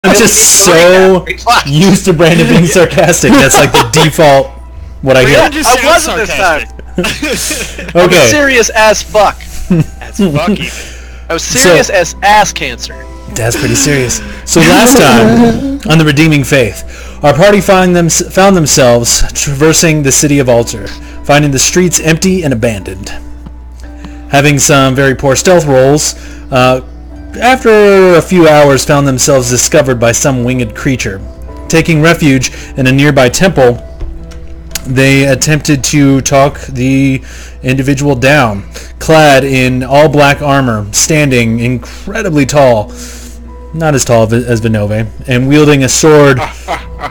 I'm just so used to Brandon being sarcastic. That's like the default what I get. I wasn't this time. Okay. I was serious as fuck. That's fucky. I was serious as ass cancer. That's pretty serious. So last time, on the Redeeming Faith, our party found themselves traversing the city of Alter, finding the streets empty and abandoned. Having some very poor stealth rolls, after a few hours found themselves discovered by some winged creature. Taking refuge in a nearby temple, they attempted to talk the individual down, clad in all black armor, standing incredibly tall, not as tall as Vinove, and wielding a sword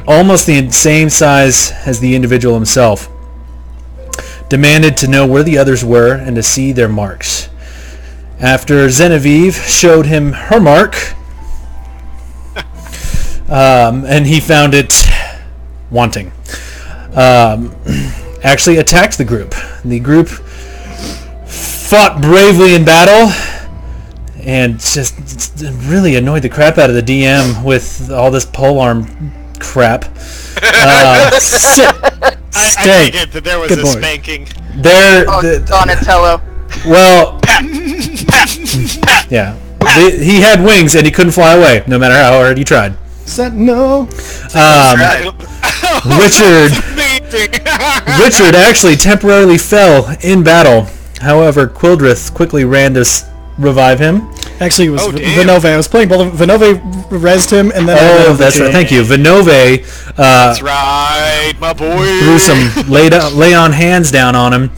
almost the same size as the individual himself. Demanded to know where the others were and to see their marks. After Genevieve showed him her mark, and he found it wanting, actually attacked the group. The group fought bravely in battle and just really annoyed the crap out of the DM with all this polearm crap. I take it that there was a spanking. Donatello. Well, yeah. He had wings and he couldn't fly away, no matter how hard he tried. No. Richard actually temporarily fell in battle. However, Quildrith quickly ran to revive him. Actually, it was Vinove. I was playing both. Vinove rezzed him, and then that's right. Thank you, Vinove. That's right, my boy. Threw some lay on hands down on him,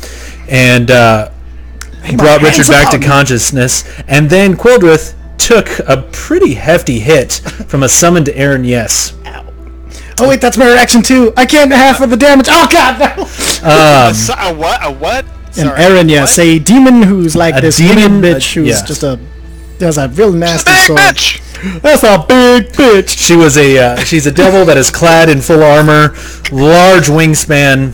and brought Richard back to consciousness. And then Quildrith took a pretty hefty hit from a summoned Aaron Yes. Oh wait, that's my reaction too. I can't half of the damage. Oh god, no. A what? An Aaron Yes, a demon who's like this demon bitch who's just has a real nasty sword. Bitch! That's a big bitch. She's a devil that is clad in full armor, large wingspan,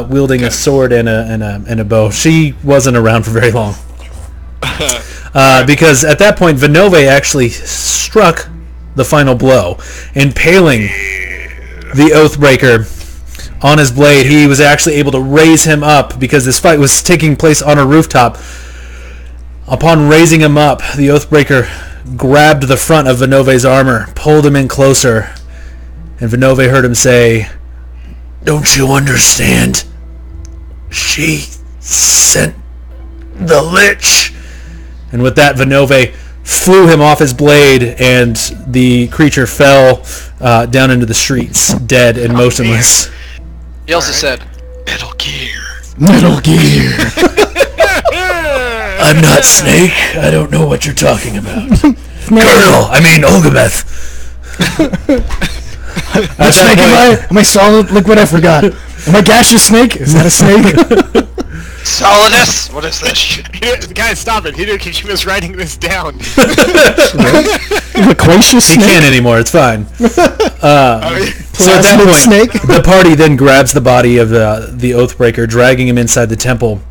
wielding a sword and a bow. She wasn't around for very long. Because at that point, Vinove actually struck the final blow, impaling the Oathbreaker on his blade. He was actually able to raise him up because this fight was taking place on a rooftop. Upon raising him up, the Oathbreaker grabbed the front of Vinove's armor, pulled him in closer, and Vinove heard him say, "Don't you understand? She sent the Lich." And with that, Vinove flew him off his blade, and the creature fell down into the streets, dead and motionless. He also said, "Metal Gear." Metal Gear. I'm not Snake. I don't know what you're talking about. Colonel, I mean Olgabeth. What snake am I solid liquid? I forgot. Am I gaseous snake? Is that a snake? Solidus? What is this shit? Guys, stop it. He was writing this down. Loquacious He snake? can't anymore. It's fine. So at that point, snake? the party then grabs the body of the Oathbreaker, dragging him inside the temple.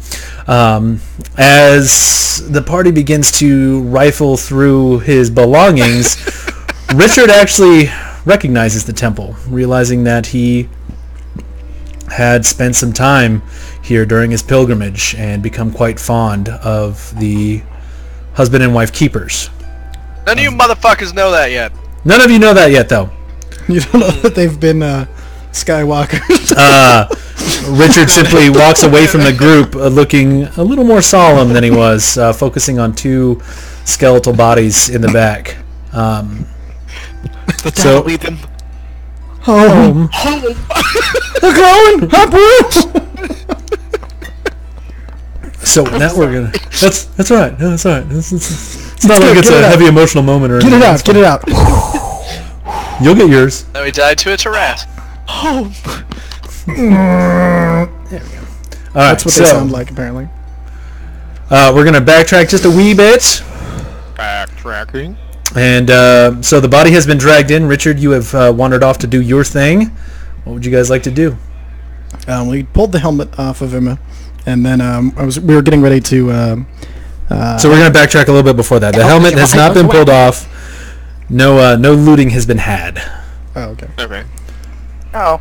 As the party begins to rifle through his belongings, Richard actually recognizes the temple, realizing that he had spent some time here during his pilgrimage and become quite fond of the husband and wife keepers. None of you motherfuckers know that yet. None of you know that yet, though. You don't know that they've been Skywalkers. Richard simply walks away from the group looking a little more solemn than he was, focusing on two skeletal bodies in the back. So lead them home. They're going. So now we're gonna. That's all right. No, that's all right. It's not like it's a heavy emotional moment or anything. Get it out. You'll get yours. No, he died to a Taras. home. There we go. All right, That's what they sound like, apparently. We're going to backtrack just a wee bit. Backtracking. And so the body has been dragged in. Richard, you have wandered off to do your thing. What would you guys like to do? We pulled the helmet off of him, and then we were getting ready to... so we're going to backtrack a little bit before that. The helmet has not been pulled off. No looting has been had. Oh, okay. Okay. Oh.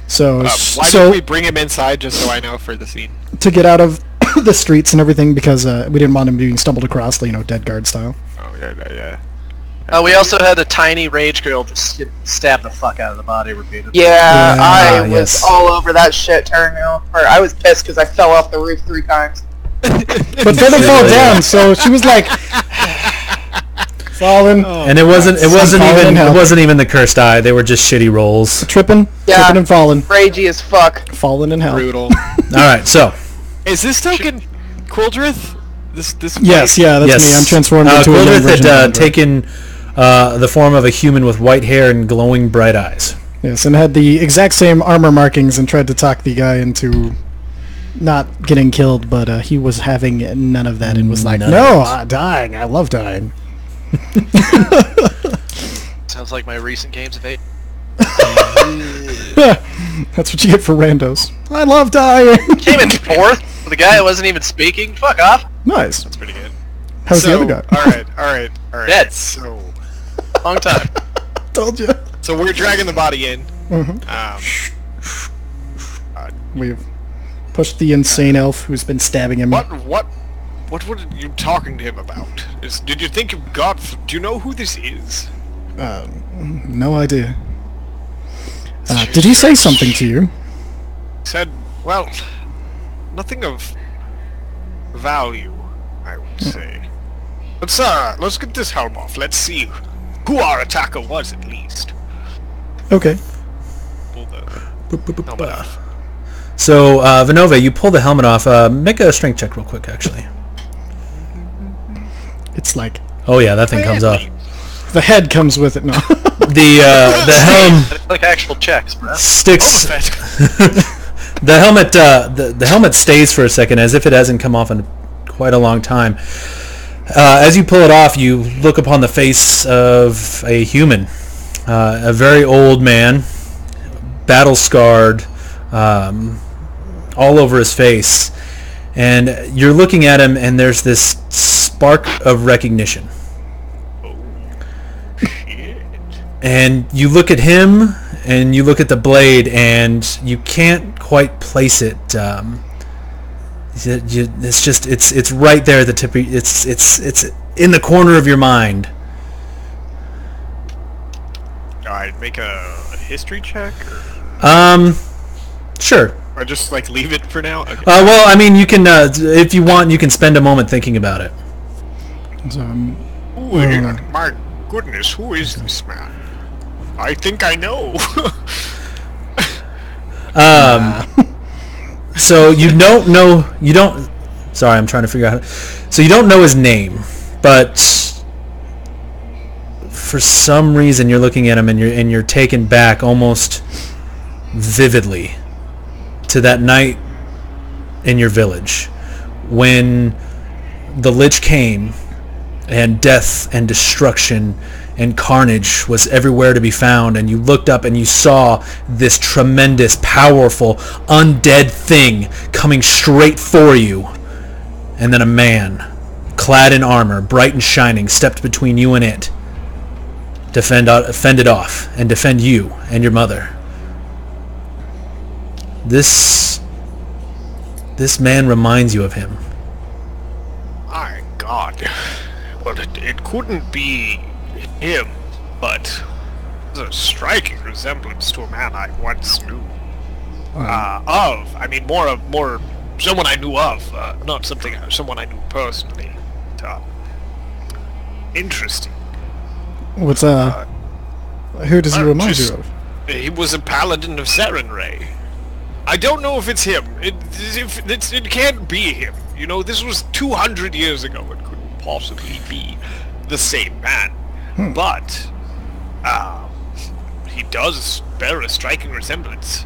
So, Why did we bring him inside, just so I know for the scene? to get out of the streets and everything, because we didn't want him being stumbled across, dead guard style. Oh, yeah. We also had a tiny rage girl just stab the fuck out of the body repeatedly. Yeah, I was yes. all over that shit turning off. Or I was pissed because I fell off the roof 3 times. But then it fell down, so she was like falling, And it wasn't even the cursed eye. They were just shitty rolls. tripping and falling, Ragey as fuck. falling in hell. Brutal. All right, so Is this token Quildrith? This. Yes, yeah, that's yes, me. I'm transformed into a young Quildrith version had of Quildrith. taken the form of a human with white hair and glowing bright eyes. Yes, and had the exact same armor markings and tried to talk the guy into not getting killed, but he was having none of that and was like, None "No, of it. dying. I love dying." Sounds like my recent games of 8. That's what you get for randos. I love dying. Came in 4th with a guy that wasn't even speaking. Fuck off. Nice. That's pretty good. How's the other guy? All right. Dead. So Long time. Told you. So we're dragging the body in. We've pushed the insane elf who's been stabbing him. What were you talking to him about? Did you think you got? Do you know who this is? No idea. Did he say something to you? Said, well, nothing of value, I would say. Let's get this helm off. Let's see who our attacker was, at least. Okay. Pull the helmet off. So, Vinova, you pull the helmet off. Make a strength check real quick, actually. It's like Oh yeah, that thing comes off. the head comes with it now. The helm Like actual checks, bro. sticks. Boba The helmet stays for a second, as if it hasn't come off in quite a long time. As you pull it off, you look upon the face of a human, a very old man, battle scarred, all over his face, and you're looking at him, and there's this spark of recognition. And you look at him, and you look at the blade, and you can't quite place it. It's just it's right there at the tip. It's in the corner of your mind. Alright, make a history check, or Sure. just like leave it for now. Okay. Well, I mean, you can if you want, you can spend a moment thinking about it. My goodness, who is this man? I think I know. So you don't know. You don't. Sorry, I'm trying to figure out. So you don't know his name, but for some reason you're looking at him and you're taken back almost vividly to that night in your village when the Lich came and death and destruction and carnage was everywhere to be found, and you looked up and you saw this tremendous, powerful, undead thing coming straight for you, and then a man, clad in armor, bright and shining, stepped between you and it, fend it off, and defend you and your mother. This man reminds you of him. My God. Well, it couldn't be him, but there's a striking resemblance to a man I once knew. More someone I knew of, not someone I knew personally. Interesting. What's who does he remind you of? He was a paladin of Serenray. I don't know if it's him. It can't be him. You know, this was 200 years ago. It couldn't possibly be the same man. But he does bear a striking resemblance.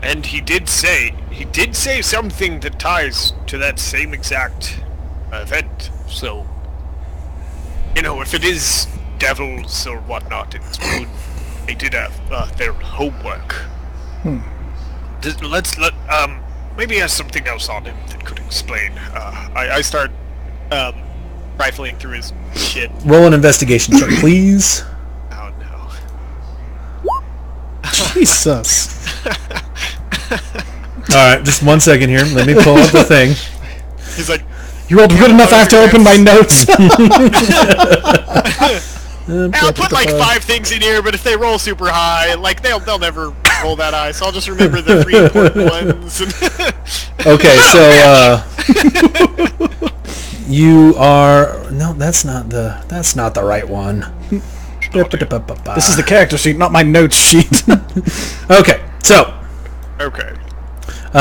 And he did say something that ties to that same exact event. So, you know, if it is devils or whatnot, it's good. They did have their homework. Maybe he has something else on him that could explain. I start rifling through his shit. Roll an investigation check, please. Oh no. Jesus. Alright, just 1 second here. Let me pull up the thing. He's like, You rolled good enough. I have to open my notes. I'll put like 5 things in here, but if they roll super high, like they'll never roll that high. So I'll just remember the 3 important ones. Okay, so you are that's not the right one. This is the character sheet, not my notes sheet. Okay, so Okay. you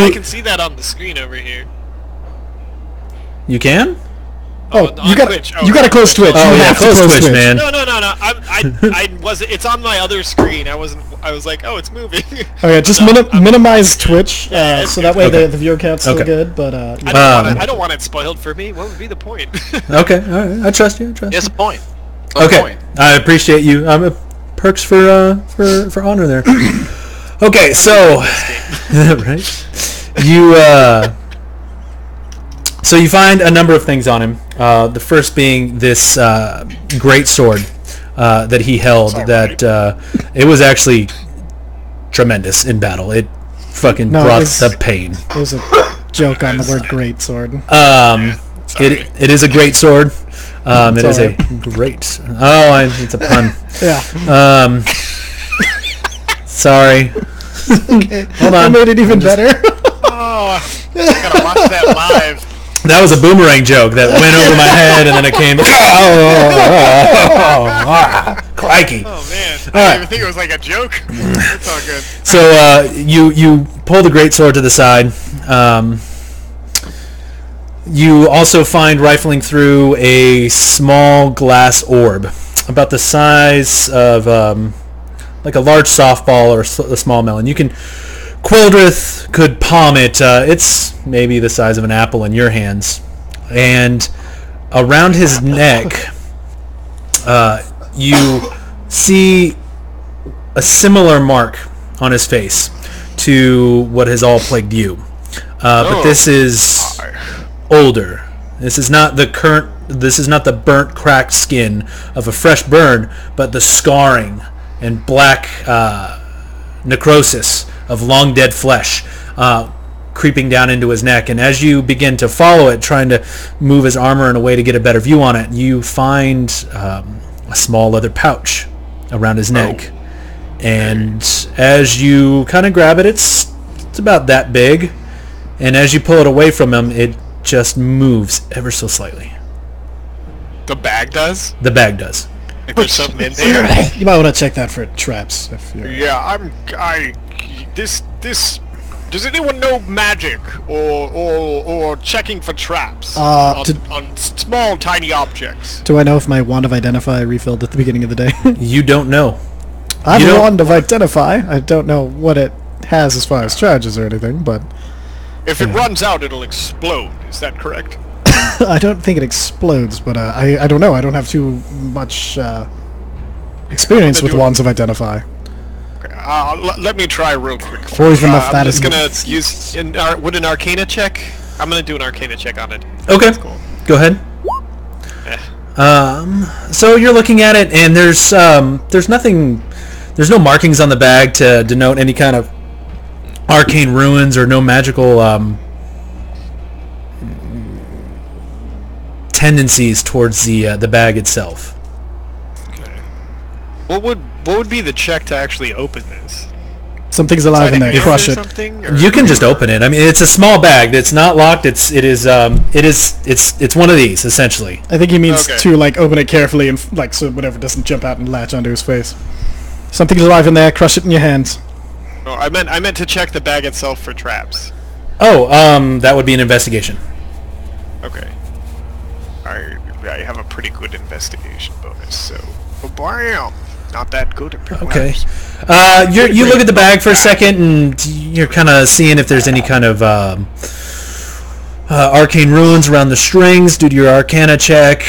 I can see that on the screen over here. you can? Oh, on you got Twitch. you got to close Twitch. Oh You yeah, have to close Twitch, man. No. I wasn't. It's on my other screen. I was like, oh, it's moving. Okay, just minimize Twitch, Yeah, so that way okay. the viewer count's still Okay. good. But I don't want it spoiled for me. What would be the point? Okay, alright, I trust you. Yes, a point. Okay, I appreciate you. Perks for honor there. Okay, so right, so you find a number of things on him. The first being this great sword that he held. That it was actually tremendous in battle. It fucking brought the pain. it was a joke on the word "great sword." It is a great sword. It is a great. It's a pun. Yeah. Sorry. Hold That on. made it even better. Oh, I gotta watch that live. That was a boomerang joke that went over my head and then it came. Crikey. Oh man, I right. didn't even think it was like a joke. It's all good. So you pull the greatsword to the side. You also find rifling through a small glass orb, about the size of like a large softball or a small melon. You can, Quildrith could palm it. It's maybe the size of an apple in your hands, and around his neck, you see a similar mark on his face to what has all plagued you. But this is older. This is not the burnt, cracked skin of a fresh burn, but the scarring and black necrosis of long dead flesh creeping down into his neck. And as you begin to follow it, trying to move his armor in a way to get a better view on it, you find a small leather pouch around his neck. And as you kind of grab it, it's about that big. And as you pull it away from him, it just moves ever so slightly. The bag does? The bag does. Like there's something in there. You might want to check that for traps. If you're... Yeah, this. Does anyone know magic or checking for traps on small, tiny objects? Do I know if my wand of identify refilled at the beginning of the day? You don't know. I have a wand of identify. I don't know what it has as far as charges or anything, but If it runs out, it'll explode. Is that correct? I don't think it explodes. But I don't know. I don't have too much experience with wands of identify. Okay, let me try real quick. Or even if that I'm is just gonna use would an Arcana check? I'm gonna do an Arcana check on it. Okay. Cool. Go ahead. So you're looking at it, and there's nothing. There's no markings on the bag to denote any kind of arcane ruins or no magical tendencies towards the bag itself. Okay. What would be the check to actually open this? Something's alive in there. Crush it. Something, or? You can just open it. I mean, it's a small bag. It's not locked. It's one of these essentially. I think he means Okay. to like open it carefully and like so whatever doesn't jump out and latch onto his face. Something's alive in there. Crush it in your hands. Oh, I meant to check the bag itself for traps. Oh, that would be an investigation. Okay. I have a pretty good investigation bonus, so bam! Not that good at Okay. You look at the bag for a second, and you're kind of seeing if there's any kind of arcane ruins around the strings due to your Arcana check.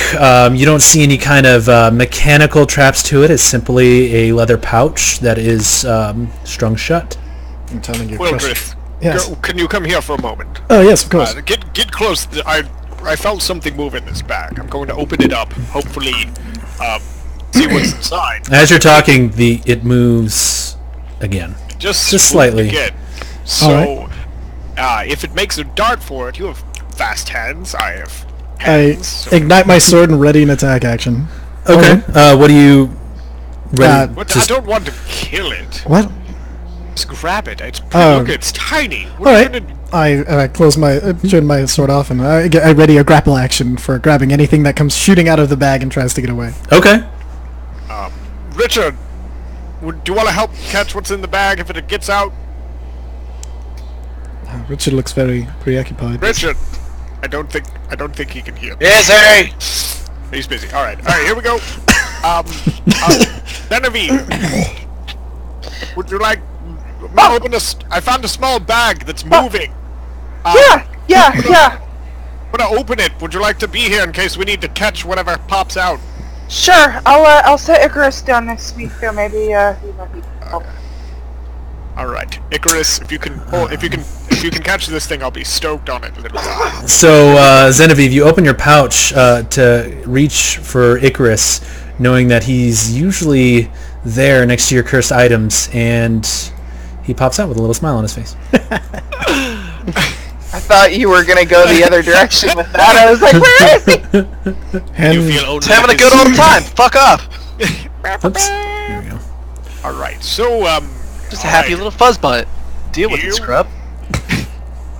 You don't see any kind of mechanical traps to it. It's simply a leather pouch that is strung shut. I'm telling you, Well, crush it. Griff, Yes. can you come here for a moment? Oh yes, of course. Get close. I felt something move in this bag. I'm going to open it up. Hopefully, see what's inside. As you're talking, it moves again. Just slightly. Again. So, if it makes a dart for it, you have fast hands. I have hands. So Ignite my sword and ready an attack action. Okay. What do you? Ready? I don't want to kill it. What? Just grab it. Look, it's tiny. All right. I close turn my sword off, and I ready a grapple action for grabbing anything that comes shooting out of the bag and tries to get away. Okay. Richard, do you want to help catch what's in the bag if it gets out? Richard looks very preoccupied. Richard, I don't think he can hear. Busy! He's busy. All right, here we go. Genevieve, would you like? I found a small bag that's moving. Yeah. I'm gonna open it. Would you like to be here in case we need to catch whatever pops out? Sure. I'll set Icarus down next to me, so maybe he might be. All right, Icarus, if you can catch this thing, I'll be stoked on it. So, Genevieve, you open your pouch to reach for Icarus, knowing that he's usually there next to your cursed items, and he pops out with a little smile on his face. I thought you were gonna go the other direction with that. I was like, where is he? You feel It's having a good old time. Fuck up. Oops. There we go. All right, so Just a happy little fuzz butt. Deal with it, scrub.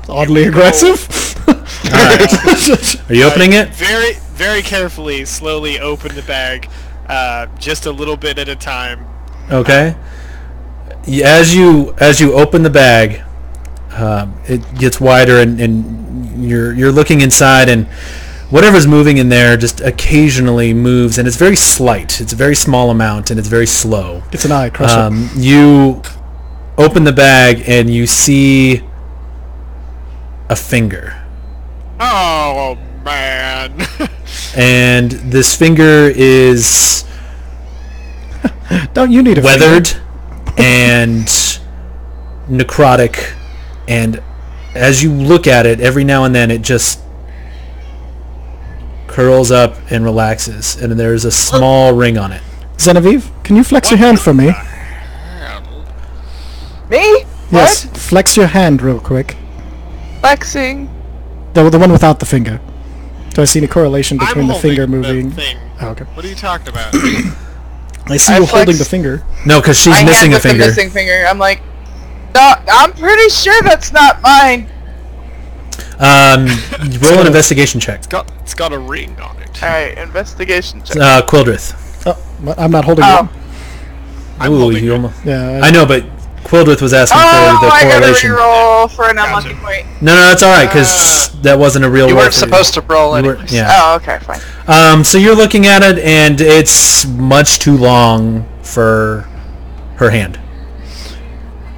Oddly aggressive. Alright. Are you opening it? Very, very carefully, slowly open the bag, just a little bit at a time. Okay. As you open the bag, it gets wider, and you're looking inside, and whatever's moving in there just occasionally moves, and it's very slight. It's a very small amount, and it's very slow. It's an eye crusher. You open the bag, and you see a finger. Oh man! And this finger is Don't you need a weathered and necrotic, and as you look at it, every now and then it just curls up and relaxes, and there's a small ring on it. Genevieve, can you flex your hand for me? Me? Yes, What? flex your hand real quick. Flexing. The one without the finger. Do I see any correlation between the finger holding moving? the thing. Oh, okay. What are you talking about? I see I you flex- holding the finger. No, because she's My missing hand a with the finger. missing finger. I'm like, no, I'm pretty sure that's not mine. Roll an investigation check. It's got a ring on it. All right, investigation check. Quildrith. Oh, what? I'm not holding Oh. it. Ooh, holding you it. almost... Yeah. I know, but Quildrith was asking Oh, for the I gotta correlation. re-roll for an unlucky point. No, that's all right, because that wasn't a real You roll weren't for supposed to roll You were- anyways. yeah. Oh, okay, fine. So you're looking at it, and it's much too long for her hand.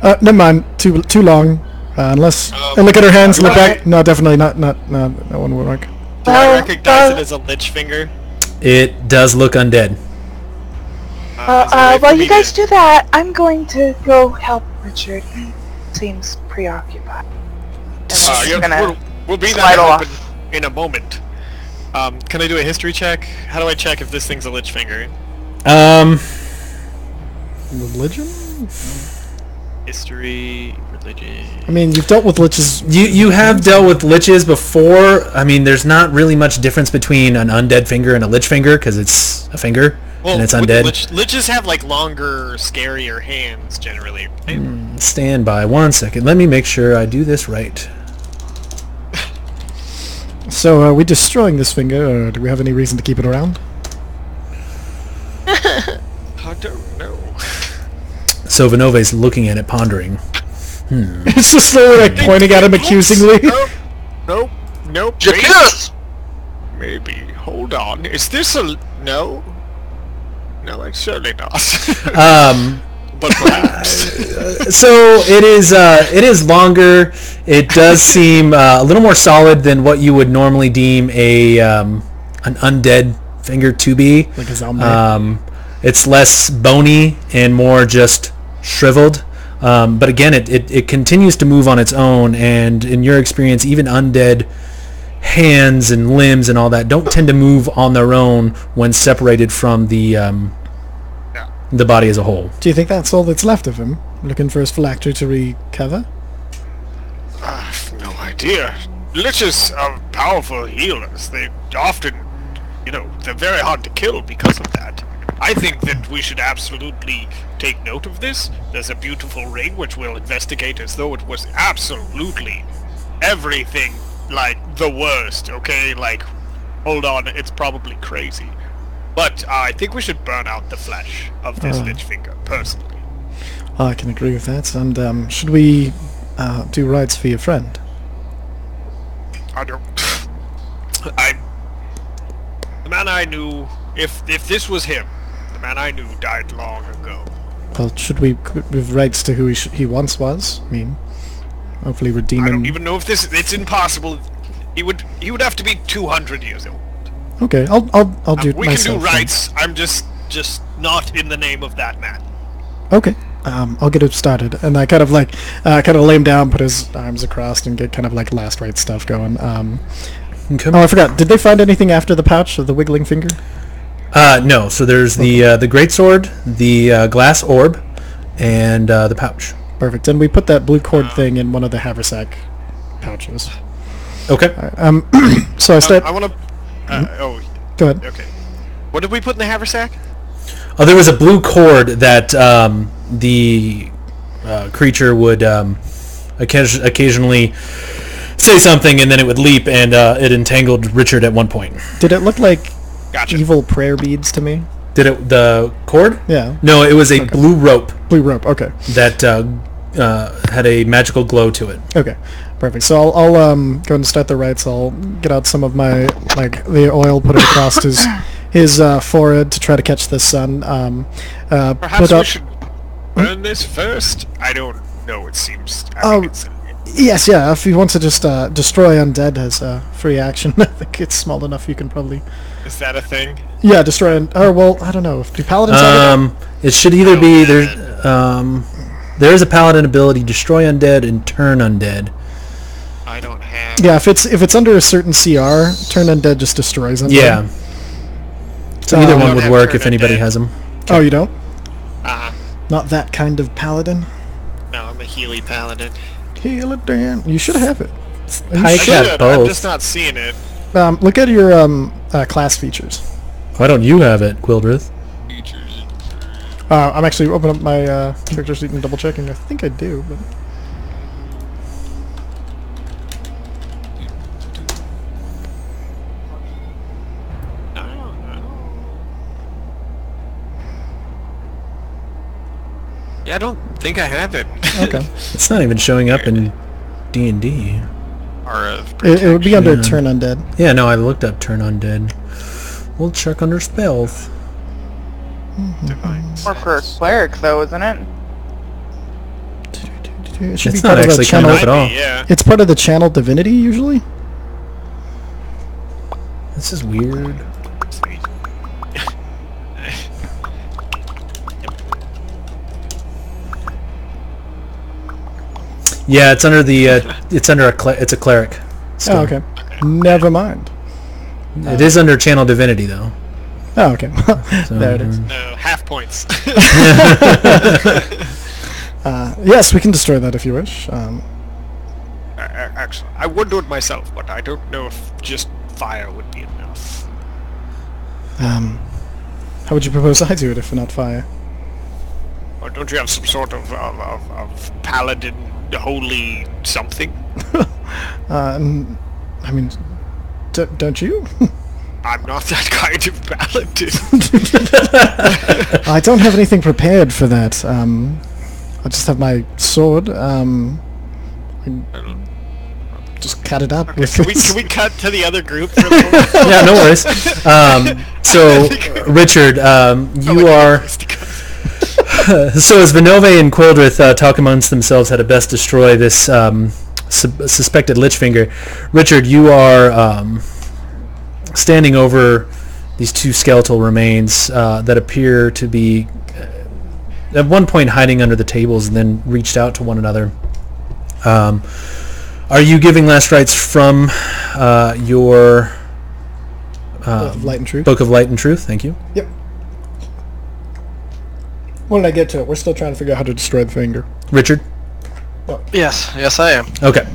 Never mind. Too long. Unless and look at her hands. Look back. No, definitely not. No, that one would work. Do I recognize it as a lich finger? It does look undead. Is there a way for While me you guys to- do that, I'm going to go help Richard. He seems preoccupied. And I'm Yeah, gonna we'll be slide there off. in a moment. Can I do a history check? How do I check if this thing's a lich finger? Religion? History, religion. I mean, you've dealt with liches. You have dealt with liches before. I mean, there's not really much difference between an undead finger and a lich finger, because it's a finger, and it's with undead. Liches have like longer, scarier hands generally. Stand by 1 second. Let me make sure I do this right. So, are we destroying this finger, or do we have any reason to keep it around? I don't know. So Vinove's looking at it, pondering. It's just slowly like pointing at him accusingly. Nope. Jacuz! Maybe. Hold on. Is this a... No? No, it's certainly not. But perhaps. So it is longer. It does seem a little more solid than what you would normally deem an undead finger to be. Like a zombie. It's less bony and more just shriveled. But again, it continues to move on its own, and in your experience, even undead hands and limbs and all that don't tend to move on their own when separated from the body as a whole. Do you think that's all that's left of him? Looking for his phylactery to recover? I've no idea. Liches are powerful healers. They often, they're very hard to kill because of that. I think that we should absolutely take note of this. There's a beautiful ring which we'll investigate as though it was absolutely everything like the worst, okay? Like, hold on, it's probably crazy. But I think we should burn out the flesh of this Lich Finger, personally. I can agree with that. And should we do rites for your friend? I don't... The man I knew, if this was him, the man I knew died long ago. Well, should we give rights to who he once was? I mean, hopefully redeem him. I don't even know if it's impossible. He would have to be 200 years old. Okay, I'll do it We myself. can do rights. I'm just not in the name of that man. Okay, I'll get it started. And I kind of lay him down, put his arms across, and get kind of like last rite stuff going. Okay. Oh, I forgot. Did they find anything after the pouch of the wiggling finger? No. So there's the greatsword, the glass orb, and the pouch. Perfect. And we put that blue cord thing in one of the haversack pouches. Okay. So I start. I want to... Go ahead. Okay. What did we put in the haversack? Oh, there was a blue cord that the creature would occasionally say something, and then it would leap, and it entangled Richard at one point. Did it look like Gotcha. evil prayer beads to me? Did it? The cord? Yeah. No, it was a blue rope Blue rope. Okay. that had a magical glow to it. Okay. Perfect. So I'll go and start the rites. I'll get out some of my the oil, put it across his forehead to try to catch the sun. Perhaps we should burn this first? I don't know. It seems... Yes, yeah. If you want to just destroy undead as a free action, I think it's small enough. You can probably... Is that a thing? Yeah, destroy... Or, well, I don't know. Do paladins have it? It should either be... There's a paladin ability, destroy undead and turn undead. I don't have... Yeah, if it's under a certain CR, turn undead just destroys undead. Yeah. So either one would have work turn if anybody undead. has them. Oh, you don't? Uh-huh. Not that kind of paladin? No, I'm a Healy Paladin. Heal it, Dan. You should have it. I got I'm both. just not seeing it. Look at your class features. Why don't you have it, Quildrith? Features. I'm actually opening up my character sheet and double checking. I think I do, but... Yeah, I don't think I have it. Okay. It's not even showing up in D&D. It would be under Yeah. turn undead. Yeah, no, I looked up turn undead. We'll check under spells. Or for a cleric, though, isn't it? It should It's be not part of the actually coming channel. up at all. Yeah. It's part of the channel divinity usually. This is weird. Yeah, it's under the. It's under it's a cleric. still. Oh, okay. Never mind. It is under channel divinity though. Oh, okay. So, There it is. No, half points. Yes, we can destroy that if you wish. Actually, I would do it myself, but I don't know if just fire would be enough. How would you propose I do it if not fire? Or don't you have some sort of paladin holy something? I mean, don't you? I'm not that kind of paladin. I don't have anything prepared for that. I just have my sword. Just cut it up. With Can we cut to the other group for a little bit? Yeah, no worries. So, Richard, you are. So as Vinove and Quildrith talk amongst themselves how to best destroy this suspected Lichfinger, Richard, you are standing over these two skeletal remains that appear to be at one point hiding under the tables and then reached out to one another. Are you giving last rites from your Book of Light and Truth. Book of Light and Truth? Thank you. Yep. When did I get to it? We're still trying to figure out how to destroy the finger. Richard? Yes, I am. Okay.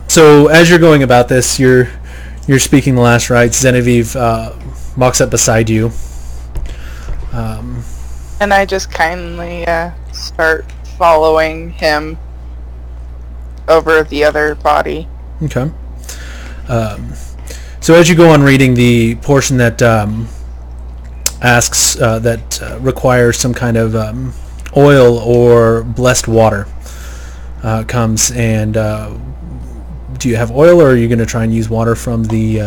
So as you're going about this, you're speaking the last rites. Genevieve walks up beside you. And I just kindly start following him over the other body. Okay. So as you go on reading the portion that asks that requires some kind of oil or blessed water comes, and do you have oil, or are you going to try and use water from the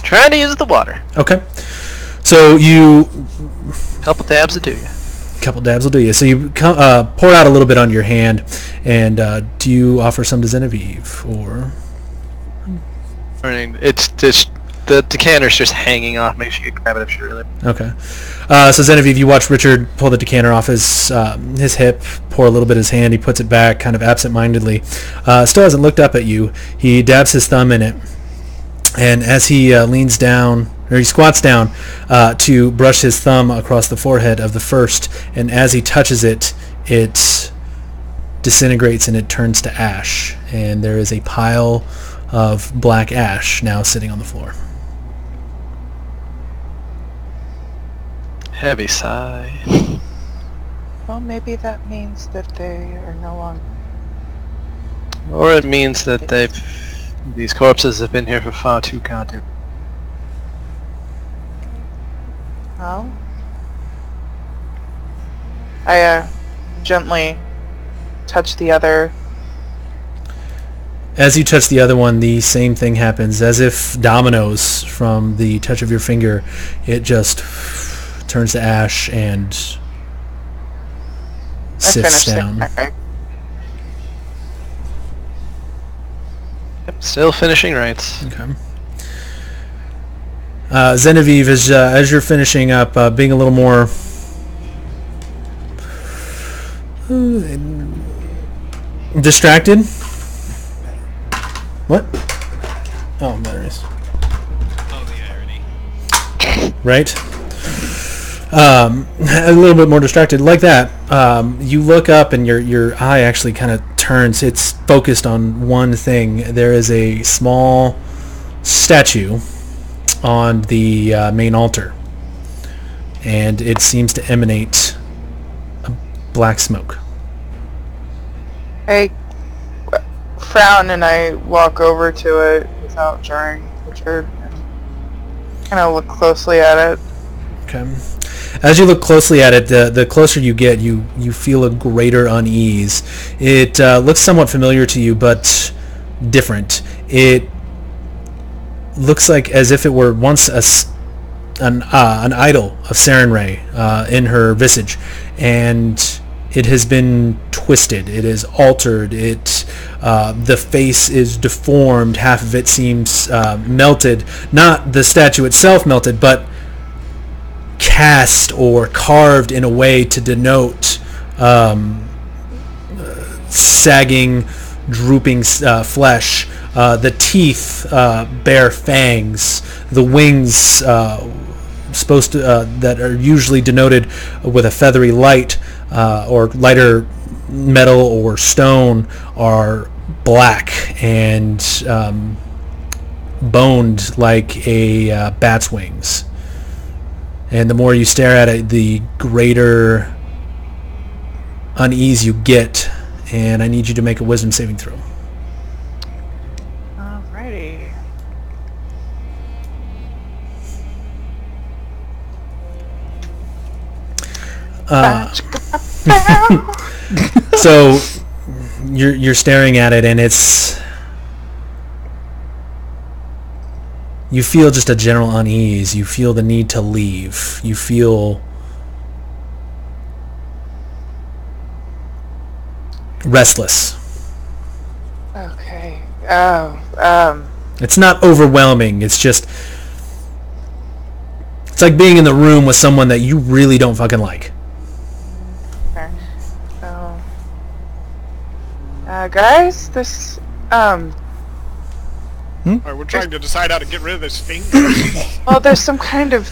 Trying to use the water. Okay. So you Couple dabs will do you. couple dabs will do you. So you pour out a little bit on your hand, and do you offer some to Genevieve, or I mean, it's just the decanter's just hanging off. Maybe she could grab it if she really. okay? So Genevieve, you watch Richard pull the decanter off his hip, pour a little bit in his hand. He puts it back, kind of absent-mindedly. Still hasn't looked up at you. He dabs his thumb in it, and as he leans down, or he squats down to brush his thumb across the forehead of the first, and as he touches it, it disintegrates and it turns to ash, and there is a pile of black ash now sitting on the floor. Heavy sigh. Well, maybe that means that they are no longer... Or it means that these corpses have been here for far too goddamn. Well... I, gently touch the other... As you touch the other one, the same thing happens. As if dominoes from the touch of your finger, it just turns to ash and sifts down. Okay. Yep, still finishing rites. Okay. Genevieve, as you're finishing up, being a little more distracted. What? Oh, batteries. Oh, the irony. Right? A little bit more distracted. Like that, you look up and your eye actually kind of turns. It's focused on one thing. There is a small statue on the main altar, and it seems to emanate a black smoke. I frown and I walk over to it without jarring Richard and kind of look closely at it. Okay. As you look closely at it, the closer you get, you feel a greater unease. It looks somewhat familiar to you, but different. It looks like as if it were once an idol of Sarenrae in her visage, and it has been twisted. It is altered. The face is deformed. Half of it seems melted. Not the statue itself melted, but cast or carved in a way to denote sagging, drooping flesh. The teeth bear fangs. The wings supposed to that are usually denoted with a feathery light or lighter metal or stone are black and boned like a bat's wings. And the more you stare at it, the greater unease you get. And I need you to make a wisdom saving throw. Alrighty. So you're staring at it, and you feel just a general unease. You feel the need to leave. You feel restless. Okay. Oh, It's not overwhelming. It's just, it's like being in the room with someone that you really don't fucking like. okay. So, Guys, this, Alright, we're trying to decide how to get rid of this finger. well, there's some kind of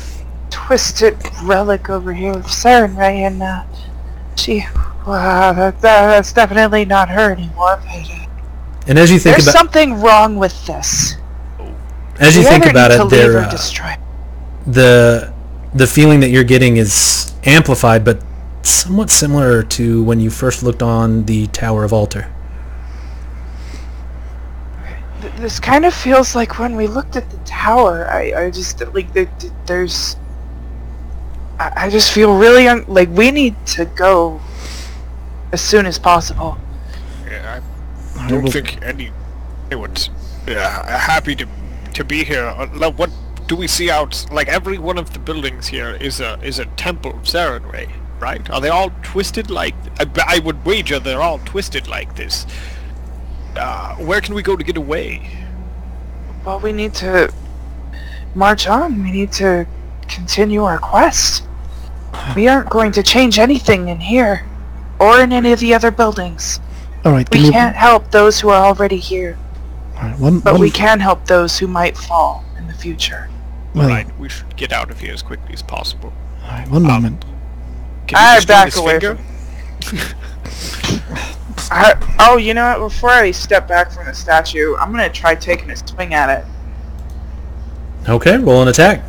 twisted relic over here with Saren Ray, and, that's definitely not her anymore, but, And as you think there's about something wrong with this. as you We think either about need it, to leave there or destroy. the feeling that you're getting is amplified, but somewhat similar to when you first looked on the Tower of Altar. This kind of feels like when we looked at the tower. I just like there's. I just feel really like we need to go as soon as possible. Yeah, I don't think anyone's happy to be here. What do we see out? Like every one of the buildings here is a temple of Sarenrae, right? Are they all twisted like? I would wager they're all twisted like this. Where can we go to get away? Well, we need to march on. We need to continue our quest. We aren't going to change anything in here or in any of the other buildings. All right. We can't help those who are already here, All right, but we can help those who might fall in the future. Well, Right, we should get out of here as quickly as possible. all right, one moment. Can you destroy back this away finger? Oh, you know what? Before I step back from the statue, I'm gonna try taking a swing at it. Okay, roll an attack.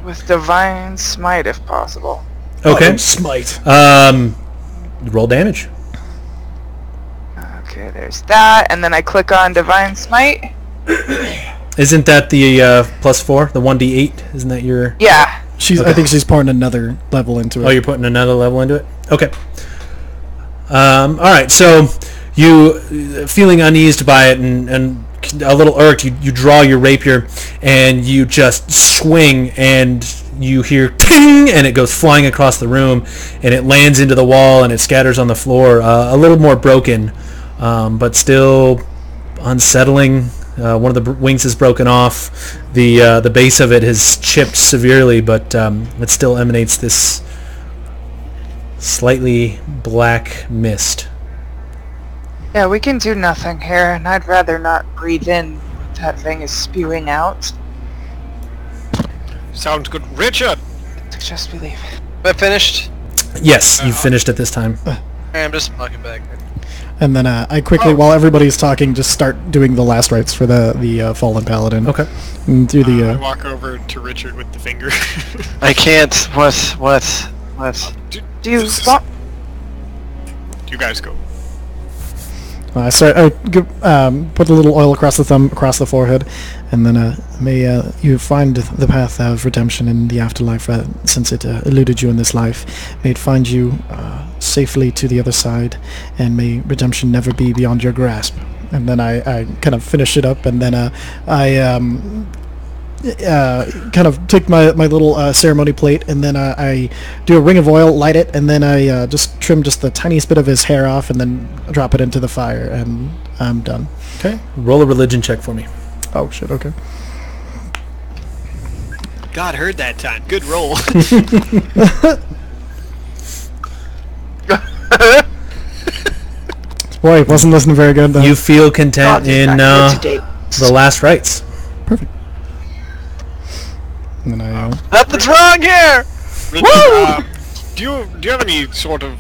With Divine Smite, if possible. Okay. Smite. Roll damage. Okay, there's that, and then I click on Divine Smite. Isn't that the +4, the 1d8? Isn't that your... Yeah. I think she's pouring another level into it. Oh, you're putting another level into it? Okay. All right, so you, feeling uneased by it and a little irked, you draw your rapier and you just swing, and you hear ting, and it goes flying across the room, and it lands into the wall, and it scatters on the floor, a little more broken, but still unsettling. One of the wings is broken off. The base of it has chipped severely, but it still emanates this slightly black mist. Yeah, we can do nothing here, and I'd rather not breathe in what that thing is spewing out. Sounds good. Richard! Suggest we leave. Am I finished? Yes, you've finished it this time. I'm just walking back. And then I quickly, while everybody's talking, just start doing the last rites for the fallen paladin. Okay. And through I the walk over to Richard with the finger. I can't. What? Do you want... You guys go. I put a little oil across the thumb, across the forehead, and then may you find the path of redemption in the afterlife, since it eluded you in this life. May it find you safely to the other side, and may redemption never be beyond your grasp. And then I kind of finish it up, and then I kind of take my little ceremony plate, and then I do a ring of oil, light it, and then I just trim just the tiniest bit of his hair off, and then drop it into the fire, and I'm done. Okay. Roll a religion check for me. Oh shit, okay. God heard that time. Good roll. Boy, wasn't listening very good though. You feel content in the last rites. Perfect. And then I Nothing's wrong here! Richard, do you have any sort of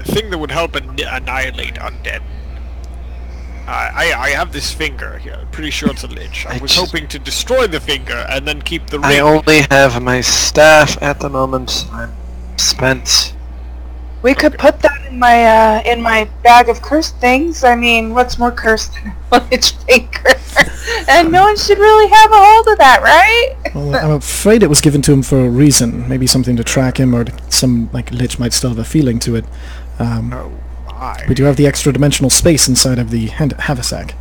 thing that would help annihilate undead? I have this finger here. I'm pretty sure it's a lich. I was hoping to destroy the finger and then keep the ring. I only have my staff at the moment. I'm spent. We could put that in my bag of cursed things. I mean, what's more cursed than a lich finger? And no one should really have a hold of that, right? well, I'm afraid it was given to him for a reason. Maybe something to track him, or some lich might still have a feeling to it. Oh my. We do have the extra dimensional space inside of the haversack.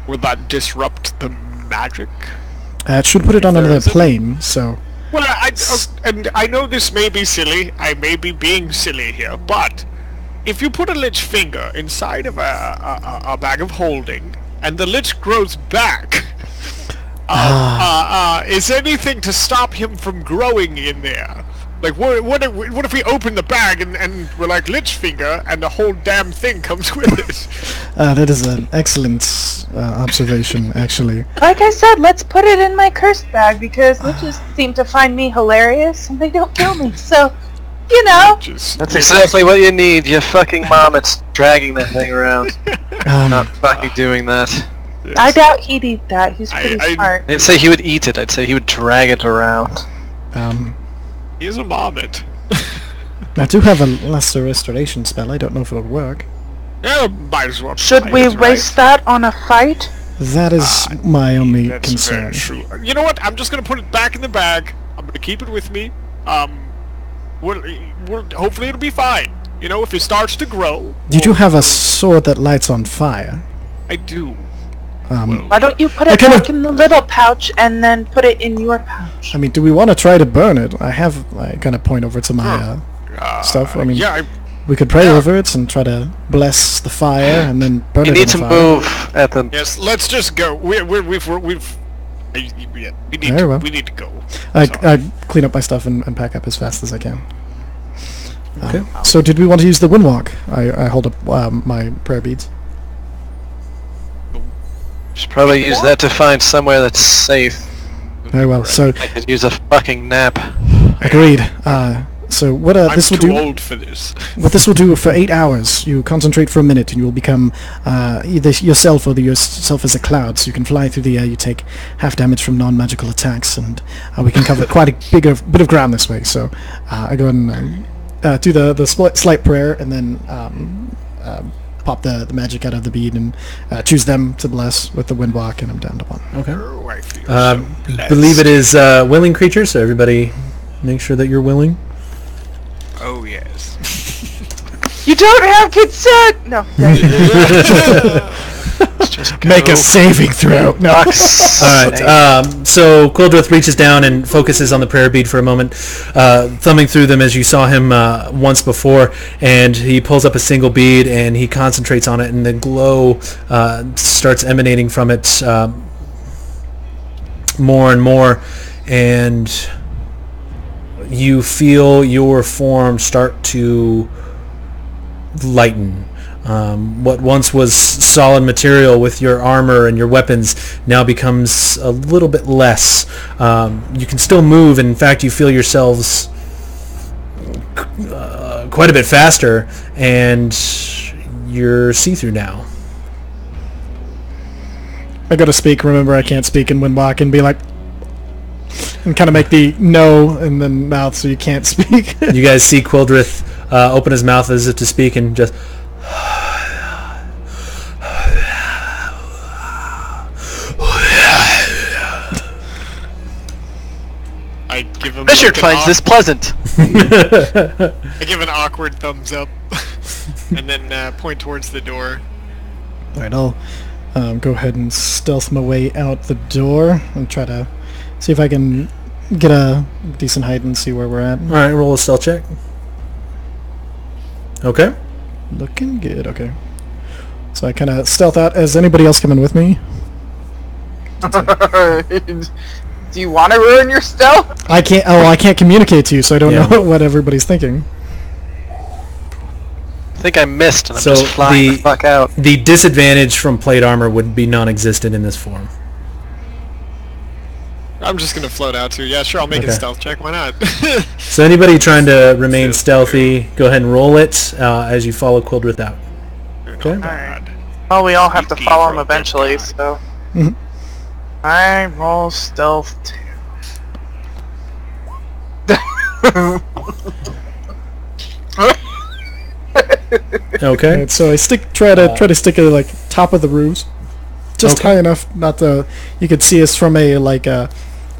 Will that disrupt the magic? It should put it on another Is it? plane, so... Well, and I know this may be silly. I may be being silly here, but if you put a lich finger inside of a bag of holding, and the lich grows back, is anything to stop him from growing in there? Like, what if we open the bag and we're like Lichfinger, and the whole damn thing comes with it? That is an excellent observation, actually. Like I said, let's put it in my cursed bag because witches seem to find me hilarious and they don't kill me. So, you know. That's exactly what you need. Your fucking mom is dragging that thing around. Not fucking doing that. Yes. I doubt he'd eat that. He's pretty smart. I didn't say he would eat it. I'd say he would drag it around. He's a marmot. I do have a lesser restoration spell. I don't know if it'll work. Yeah, might as well. Should we waste that on a fight? That is my only That's concern. very true. You know what? I'm just gonna put it back in the bag. I'm gonna keep it with me. Hopefully it'll be fine. You know, if it starts to grow. You do have a sword that lights on fire. I do. Why don't you put it back in the little pouch and then put it in your pouch? I mean, do we want to try to burn it? I kind of point over to my stuff. I mean, yeah, we could pray over it and try to bless the fire and then burn You it need in to the fire. move at the... yes. Let's just go. We need Very well. to go. I clean up my stuff and pack up as fast as I can. Okay. So did we want to use the windwalk? I hold up my prayer beads. Should probably use that to find somewhere that's safe. Very well. So I could use a fucking nap. agreed. So what I'm this will too do? old for this. What this will do for 8 hours, you concentrate for a minute, and you will become either yourself or yourself as a cloud. So you can fly through the air. You take half damage from non-magical attacks, and we can cover quite a bit of ground this way. So I go ahead and do the slight prayer, and then pop the magic out of the bead and choose them to bless with the windwalk, and I'm down to 1. Okay. Oh, I feel so blessed. Believe it is willing creature, so everybody make sure that you're willing. Oh yes. You don't have consent! No. Make a saving throw. No. Alright, so Quildrith reaches down and focuses on the prayer bead for a moment, thumbing through them as you saw him once before, and he pulls up a single bead and he concentrates on it, and the glow starts emanating from it more and more, and you feel your form start to lighten. What once was solid material with your armor and your weapons now becomes a little bit less. You can still move, and in fact you feel yourselves quite a bit faster, and you're see-through now. I gotta speak. Remember, I can't speak in windwalk and be like, and kind of make the no and then mouth so you can't speak. You guys see Quildrith open his mouth as if to speak and just... I give him. Richard finds this pleasant. I give an awkward thumbs up, and then point towards the door. Alright, I'll go ahead and stealth my way out the door and try to see if I can get a decent height and see where we're at. Alright, roll a stealth check. Okay. Looking good, okay. So I kind of stealth out. Is anybody else coming with me? Do you want to ruin your stealth? I can't. Oh, I can't communicate to you, so I don't Yeah. know what everybody's thinking. I think I missed, and I'm So just flying the fuck out. The disadvantage from plate armor would be non-existent in this form. I'm just gonna float out too. Yeah, sure. I'll make Okay. a stealth check. Why not? So anybody trying to remain stealthy, go ahead and roll it as you follow Quildrith out. Okay. God. Well, we all have to Deep follow him roll, eventually, good so... Mhm. I roll stealth 2. Okay. Alright, so I try to stick it like top of the roofs, just Okay. high enough not to you could see us from a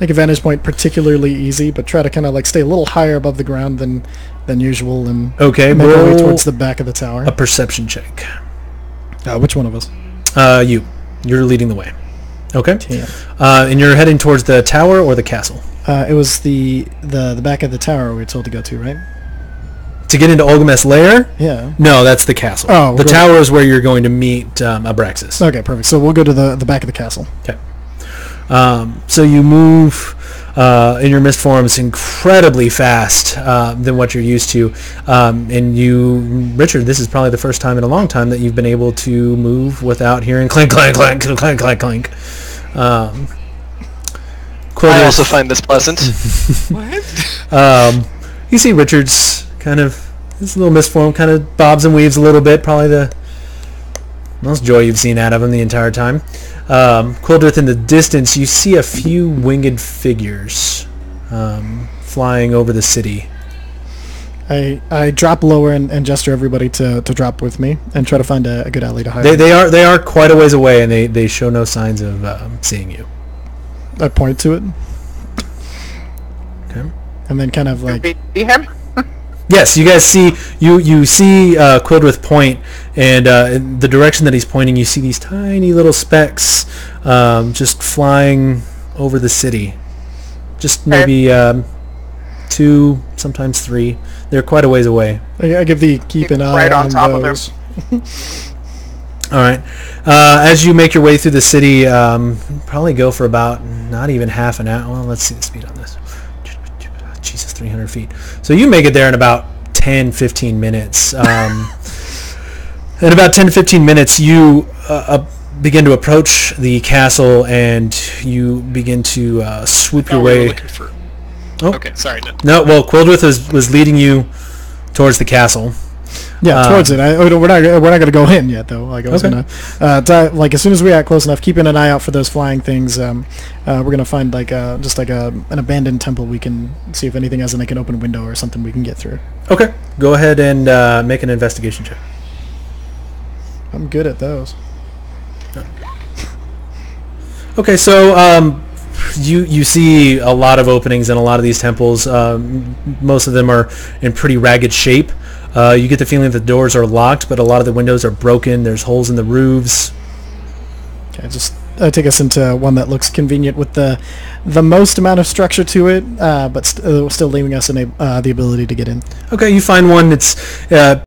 vantage point particularly easy, but try to kind of like stay a little higher above the ground than usual and Okay, make our way roll towards the back of the tower. a perception check. Which one of us? You're leading the way. Okay. Yeah. And you're heading towards the tower or the castle? It was the back of the tower we were told to go to, right? To get into Olgameth's lair? Yeah. No, that's the castle. Oh, the we'll go- tower is where you're going to meet Abraxas. Okay, perfect. So we'll go to the back of the castle. Okay. So you move in your mist form is incredibly fast than what you're used to. And you, Richard, this is probably the first time in a long time that you've been able to move without hearing clink, clank, clank, clank, clank, clank. I also find this pleasant. What? You see Richard's kind of, this little mist form kind of bobs and weaves a little bit, probably the most joy you've seen out of him the entire time. Quildrith, in the distance, you see a few winged figures flying over the city. I drop lower and gesture everybody to drop with me and try to find a good alley to hide. They are quite a ways away, and they show no signs of seeing you. I point to it. Okay. And then kind of like... See him? Yes, you guys see you see Quildrith point, and in the direction that he's pointing, you see these tiny little specks just flying over the city. Just maybe 2, sometimes 3. They're quite a ways away. I give the keep an eye Right on top of those. All right. As you make your way through the city, probably go for about not even half an hour. Well, let's see the speed on this. Jesus, 300 feet. So you make it there in about 10, 15 minutes. In about 10 to 15 minutes, you begin to approach the castle, and you begin to swoop your way. Looking for... Oh. Okay, sorry. No. No, well, Quildrith was leading you towards the castle. Yeah, towards it. We're not going to go in yet, though. Like I was Okay. gonna, like as soon as we get close enough, keeping an eye out for those flying things. We're gonna find like just like an abandoned temple. We can see if anything has like an open window or something we can get through. Okay. Go ahead and make an investigation check. I'm good at those. Okay, so you see a lot of openings in a lot of these temples. Most of them are in pretty ragged shape. You get the feeling that the doors are locked, but a lot of the windows are broken. There's holes in the roofs. Okay, just take us into one that looks convenient with the most amount of structure to it, but still leaving us in the ability to get in. Okay, you find one that's